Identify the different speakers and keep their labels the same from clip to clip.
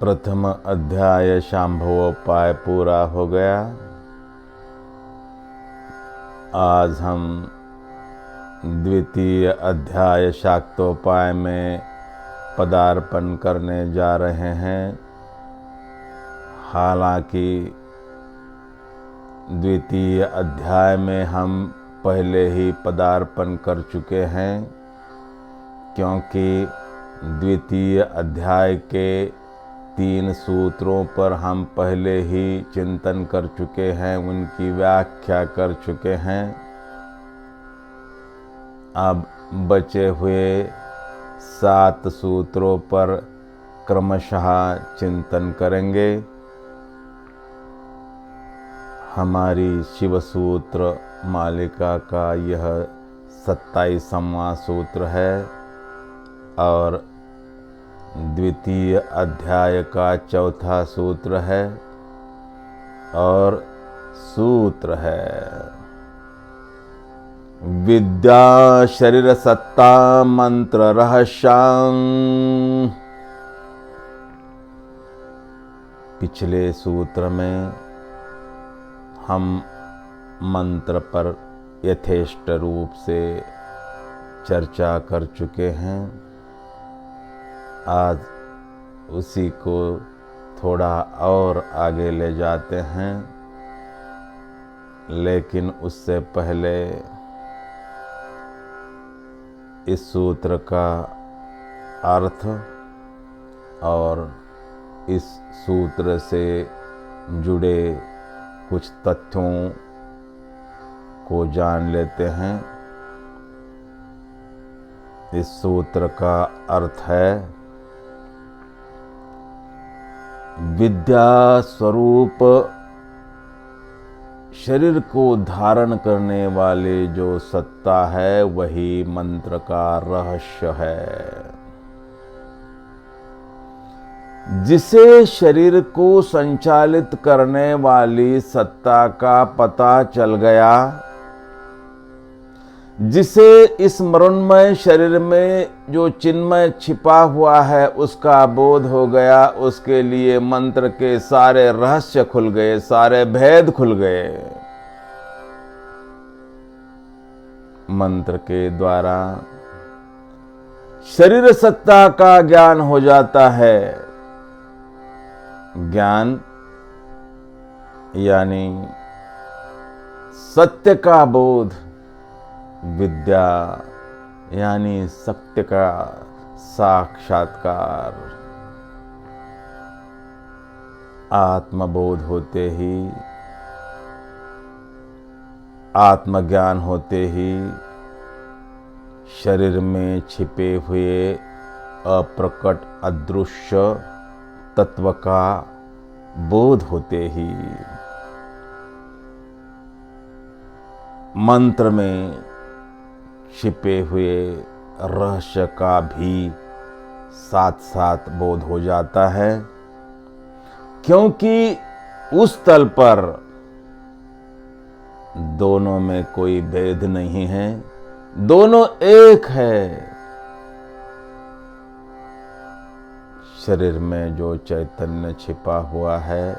Speaker 1: प्रथम अध्याय शांभवोपाय पूरा हो गया। आज हम द्वितीय अध्याय शाक्तोपाय में पदार्पण करने जा रहे हैं। हालांकि द्वितीय अध्याय में हम पहले ही पदार्पण कर चुके हैं, क्योंकि द्वितीय अध्याय के 3 सूत्रों पर हम पहले ही चिंतन कर चुके हैं, उनकी व्याख्या कर चुके हैं। अब बचे हुए 7 सूत्रों पर क्रमशः चिंतन करेंगे। हमारी शिवसूत्र मालिका का यह 27वां सूत्र है और द्वितीय अध्याय का चौथा सूत्र है और सूत्र है विद्या शरीर सत्ता मंत्र रहस्यां। पिछले सूत्र में हम मंत्र पर यथेष्ट रूप से चर्चा कर चुके हैं। आज उसी को थोड़ा और आगे ले जाते हैं, लेकिन उससे पहले इस सूत्र का अर्थ और इस सूत्र से जुड़े कुछ तथ्यों को जान लेते हैं। इस सूत्र का अर्थ है विद्या स्वरूप शरीर को धारण करने वाले जो सत्ता है, वही मंत्र का रहस्य है। जिसे शरीर को संचालित करने वाली सत्ता का पता चल गया, जिसे इस मरणमय शरीर में जो चिन्मय छिपा हुआ है उसका बोध हो गया, उसके लिए मंत्र के सारे रहस्य खुल गए, सारे भेद खुल गए। मंत्र के द्वारा शरीर सत्ता का ज्ञान हो जाता है। ज्ञान यानी सत्य का बोध, विद्या यानी सत्य का साक्षात्कार। आत्मबोध होते ही, आत्मज्ञान होते ही, शरीर में छिपे हुए अप्रकट अदृश्य तत्व का बोध होते ही मंत्र में छिपे हुए रहस्य का भी साथ साथ बोध हो जाता है, क्योंकि उस तल पर दोनों में कोई भेद नहीं है, दोनों एक है। शरीर में जो चैतन्य छिपा हुआ है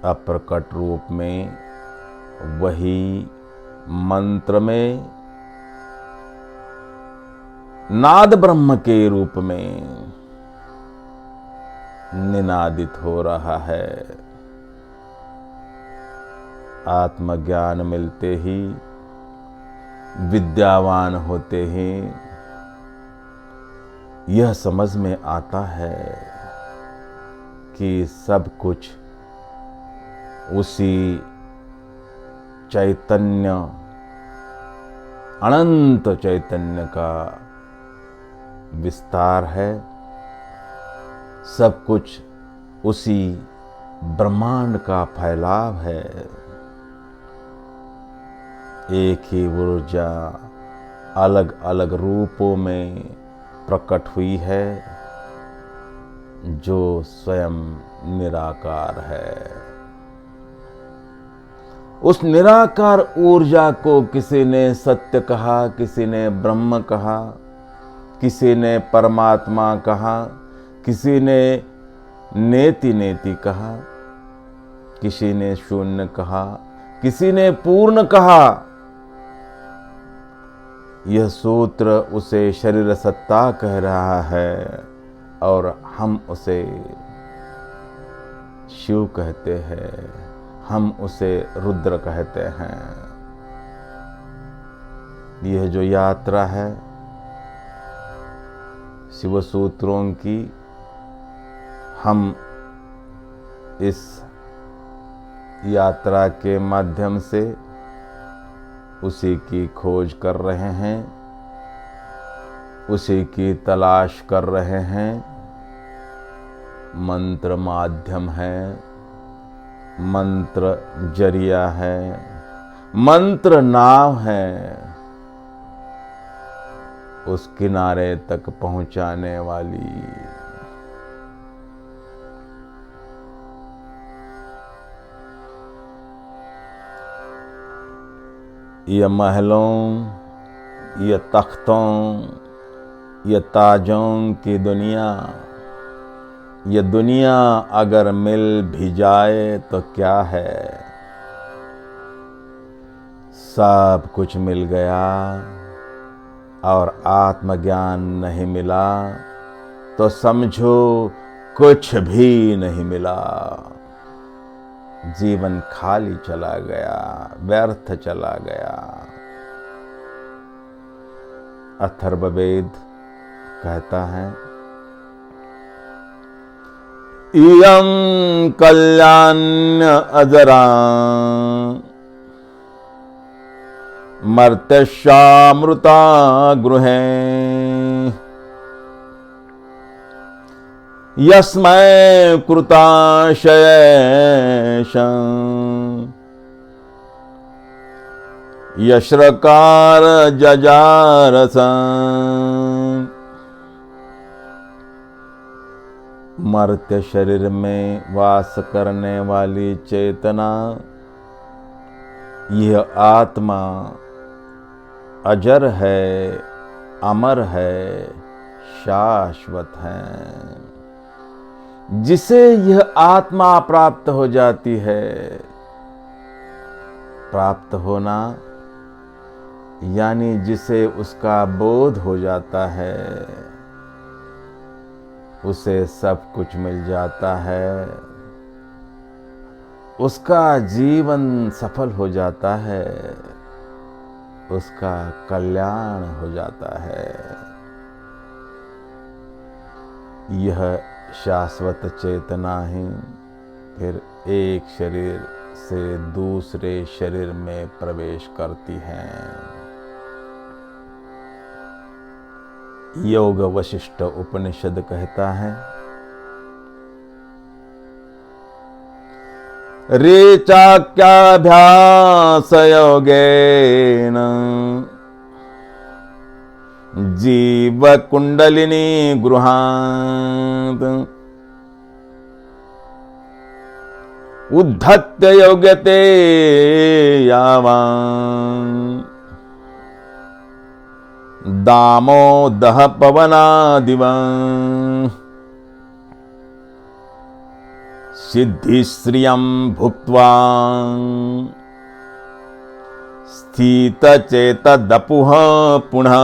Speaker 1: अप्रकट रूप में, वही मंत्र में नाद ब्रह्म के रूप में निनादित हो रहा है। आत्मज्ञान मिलते ही, विद्यावान होते ही यह समझ में आता है कि सब कुछ उसी चैतन्य, अनंत चैतन्य का विस्तार है। सब कुछ उसी ब्रह्मांड का फैलाव है। एक ही ऊर्जा अलग अलग रूपों में प्रकट हुई है, जो स्वयं निराकार है। उस निराकार ऊर्जा को किसी ने सत्य कहा, किसी ने ब्रह्म कहा, किसी ने परमात्मा कहा, किसी ने नेति नेति कहा, किसी ने शून्य कहा, किसी ने पूर्ण कहा। यह सूत्र उसे शरीर सत्ता कह रहा है और हम उसे शिव कहते हैं, हम उसे रुद्र कहते हैं। यह जो यात्रा है शिव सूत्रों की, हम इस यात्रा के माध्यम से उसी की खोज कर रहे हैं, उसी की तलाश कर रहे हैं। मंत्र माध्यम है, मंत्र जरिया है, मंत्र नाव है, उस किनारे तक पहुंचाने वाली। ये महलों, ये तख्तों, ये ताजों की दुनिया, ये दुनिया अगर मिल भी जाए तो क्या है, सब कुछ मिल गया और आत्मज्ञान नहीं मिला तो समझो कुछ भी नहीं मिला। जीवन खाली चला गया, व्यर्थ चला गया। अथर्ववेद कहता है, इयं कल्याण्य अजरा मर्त्यशामृता गृहे यस्मै कृताशयेषं यश्रकार जजारसं। मर्त्य शरीर में वास करने वाली चेतना, यह आत्मा अजर है, अमर है, शाश्वत है। जिसे यह आत्मा प्राप्त हो जाती है, प्राप्त होना यानी जिसे उसका बोध हो जाता है, उसे सब कुछ मिल जाता है, उसका जीवन सफल हो जाता है, उसका कल्याण हो जाता है। यह शाश्वत चेतना ही फिर एक शरीर से दूसरे शरीर में प्रवेश करती है। योग वशिष्ठ उपनिषद कहता है, रेचाक्याभ्यास योगेन जीव कुंडलिनी गृहात् उद्धत्य योग्यते यावान् दामोदः पवनादिवन् सिद्धिश्रियं भुक्त्वा स्थितचेतदपुः पुनः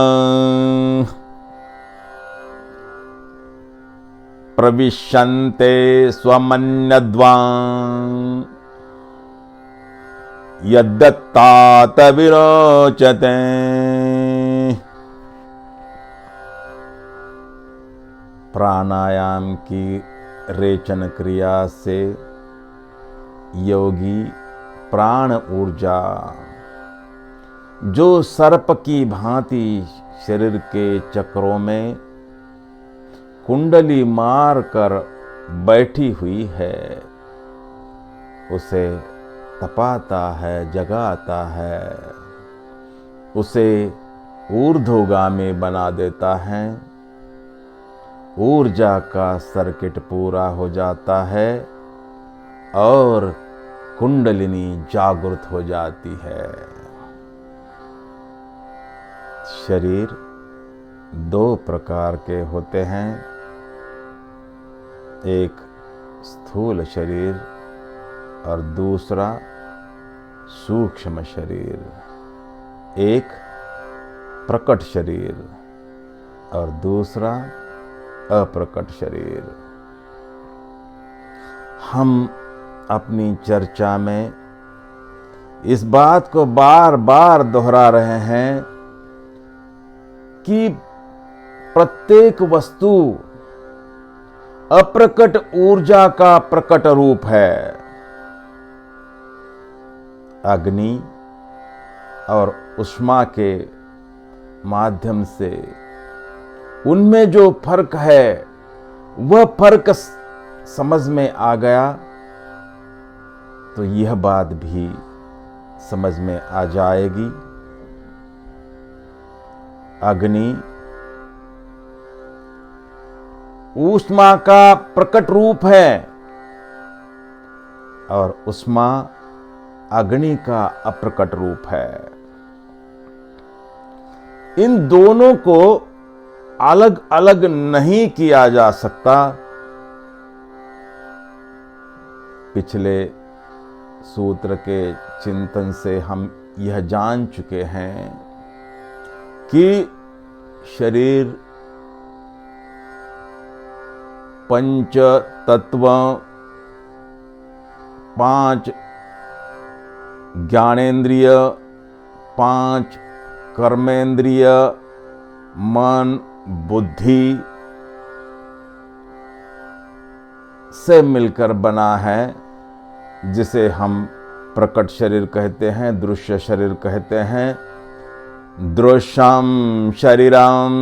Speaker 1: प्रविशन्ते स्वमन्यद्वान् यद्दत्तात विरोचते। प्राणायाम की रेचन क्रिया से योगी प्राण ऊर्जा जो सर्प की भांति शरीर के चक्रों में कुंडली मार कर बैठी हुई है, उसे तपाता है, जगाता है, उसे ऊर्ध्वगामी बना देता है। ऊर्जा का सर्किट पूरा हो जाता है और कुंडलिनी जागृत हो जाती है। शरीर दो प्रकार के होते हैं, एक स्थूल शरीर और दूसरा सूक्ष्म शरीर, एक प्रकट शरीर और दूसरा अप्रकट शरीर। हम अपनी चर्चा में इस बात को बार बार दोहरा रहे हैं कि प्रत्येक वस्तु अप्रकट ऊर्जा का प्रकट रूप है। अग्नि और ऊष्मा के माध्यम से उनमें जो फर्क है वह फर्क समझ में आ गया तो यह बात भी समझ में आ जाएगी। अग्नि ऊष्मा का प्रकट रूप है और ऊष्मा अग्नि का अप्रकट रूप है। इन दोनों को अलग अलग नहीं किया जा सकता। पिछले सूत्र के चिंतन से हम यह जान चुके हैं कि शरीर पंच तत्व, 5 ज्ञानेंद्रिय, 5 कर्मेंद्रिय, मन, बुद्धि से मिलकर बना है, जिसे हम प्रकट शरीर कहते हैं, दृश्य शरीर कहते हैं। दृश्यम शरीरम,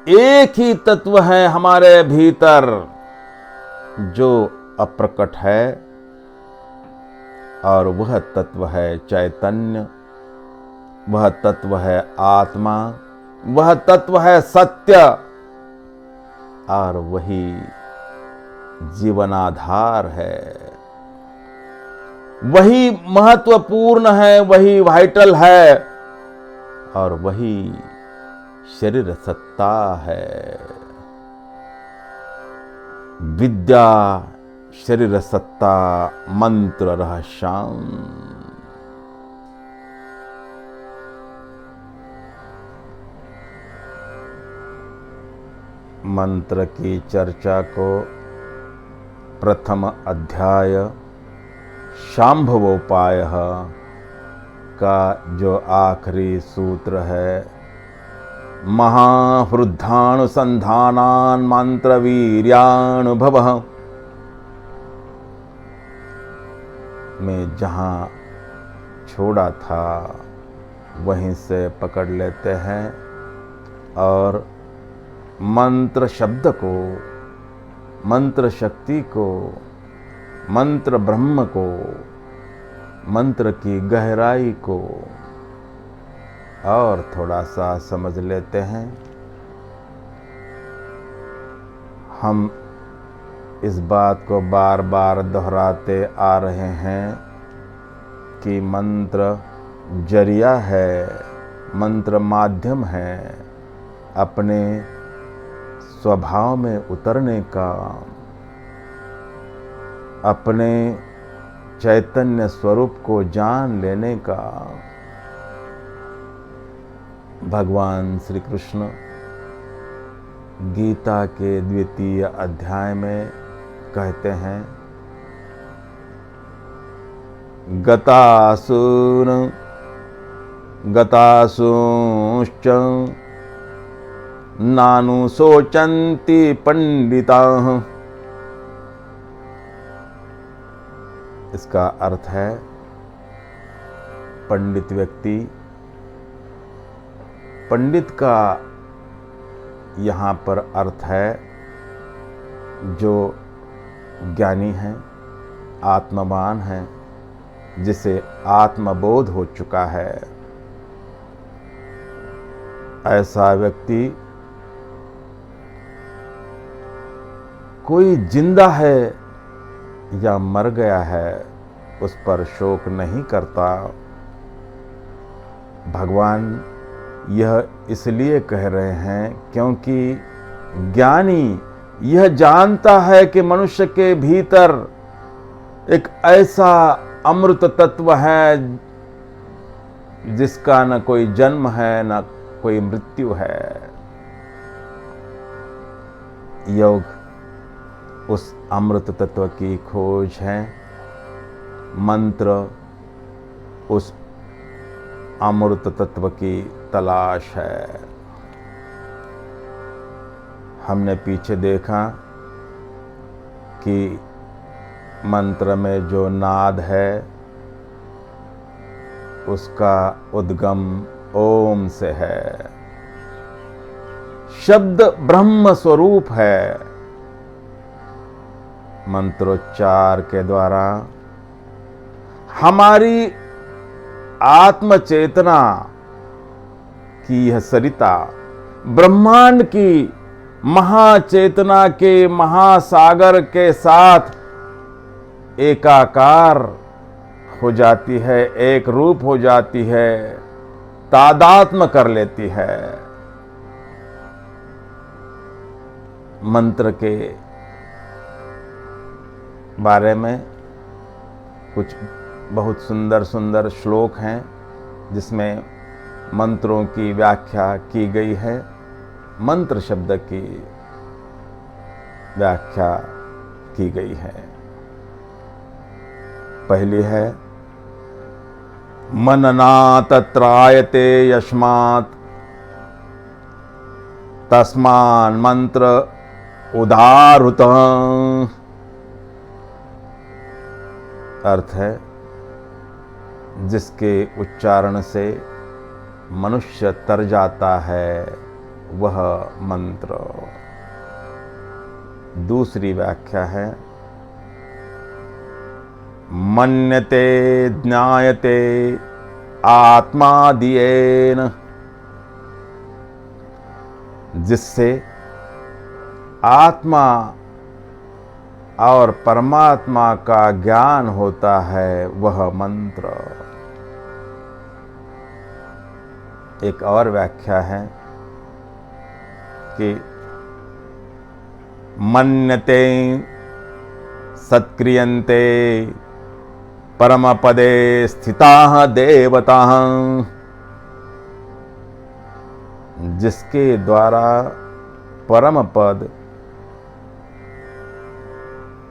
Speaker 1: एक ही तत्व है हमारे भीतर जो अप्रकट है और वह तत्व है चैतन्य, वह तत्व है आत्मा, वह तत्व है सत्य और वही जीवनाधार है, वही महत्वपूर्ण है, वही वाइटल है और वही शरीर सत्ता है। विद्या शरीर सत्ता मंत्र रहस्यम। मंत्र की चर्चा को प्रथम अध्याय शांभवोपाय का जो आखिरी सूत्र है, महावृद्धानुसंधानान् मंत्रवीर्यानुभवः, में जहाँ छोड़ा था वहीं से पकड़ लेते हैं और मंत्र शब्द को, मंत्र शक्ति को, मंत्र ब्रह्म को, मंत्र की गहराई को और थोड़ा सा समझ लेते हैं। हम इस बात को बार बार दोहराते आ रहे हैं कि मंत्र जरिया है, मंत्र माध्यम है अपने स्वभाव में उतरने का, अपने चैतन्य स्वरूप को जान लेने का। भगवान श्री कृष्ण गीता के 2वें अध्याय में कहते हैं, गतासूंश्च नानुशोचन्ति पंडिताः। इसका अर्थ है पंडित व्यक्ति, पंडित का यहाँ पर अर्थ है जो ज्ञानी है, आत्मवान है, जिसे आत्मबोध हो चुका है। ऐसा व्यक्ति कोई जिंदा है या मर गया है उस पर शोक नहीं करता। भगवान यह इसलिए कह रहे हैं क्योंकि ज्ञानी यह जानता है कि मनुष्य के भीतर एक ऐसा अमृत तत्व है जिसका न कोई जन्म है न कोई मृत्यु है। योग उस अमृत तत्व की खोज है, मंत्र उस अमृत तत्व की तलाश है। हमने पीछे देखा कि मंत्र में जो नाद है उसका उद्गम ओम से है। शब्द ब्रह्म स्वरूप है। मंत्रोच्चार के द्वारा हमारी आत्म चेतना की यह सरिता ब्रह्मांड की महाचेतना के महासागर के साथ एकाकार हो जाती है, एक रूप हो जाती है, तादात्म्य कर लेती है। मंत्र के बारे में कुछ बहुत सुंदर सुंदर श्लोक हैं जिसमें मंत्रों की व्याख्या की गई है। मंत्र शब्द की व्याख्या की गई है। पहली है मनना तत्रायते यस्मात् तस्मान् मंत्र उदाहृत। अर्थ है जिसके उच्चारण से मनुष्य तर जाता है वह मंत्र। दूसरी व्याख्या है मन्यते ज्ञायते आत्मादियेन, जिससे आत्मा और परमात्मा का ज्ञान होता है वह मंत्र। एक और व्याख्या है कि मन्यते सत्क्रियन्ते परमपदे स्थिताः देवताः, जिसके द्वारा परम पद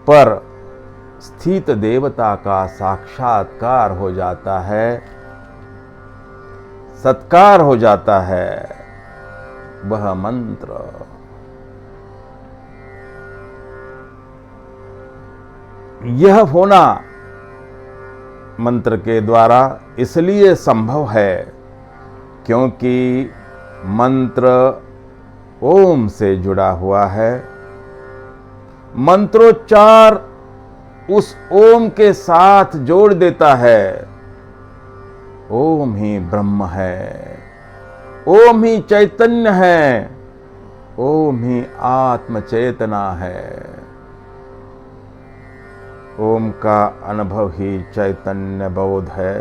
Speaker 1: पर स्थित देवता का साक्षात्कार हो जाता है, सत्कार हो जाता है, वह मंत्र। यह होना मंत्र के द्वारा इसलिए संभव है क्योंकि मंत्र ओम से जुड़ा हुआ है। मंत्रोच्चार उस ओम के साथ जोड़ देता है। ओम ही ब्रह्म है, ओम ही चैतन्य है, ओम ही आत्म चेतना है। ओम का अनुभव ही चैतन्य बोध है।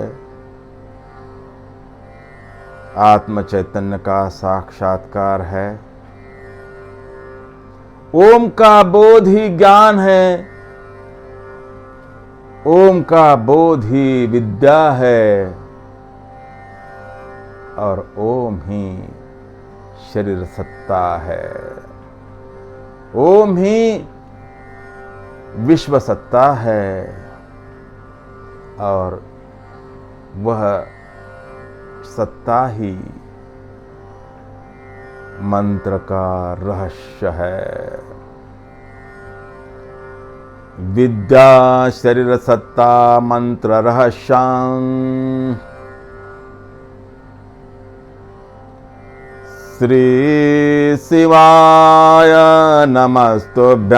Speaker 1: आत्म चैतन्य का साक्षात्कार है। ओम का बोध ही ज्ञान है। ओम का बोध ही विद्या है। और ओम ही शरीर सत्ता है। ओम ही विश्व सत्ता है। और वह सत्ता ही मंत्र का रहस्य है। विद्या शरीर सत्ता मंत्र रहस्यं। श्री शिवाय नमस्तुभ्यं।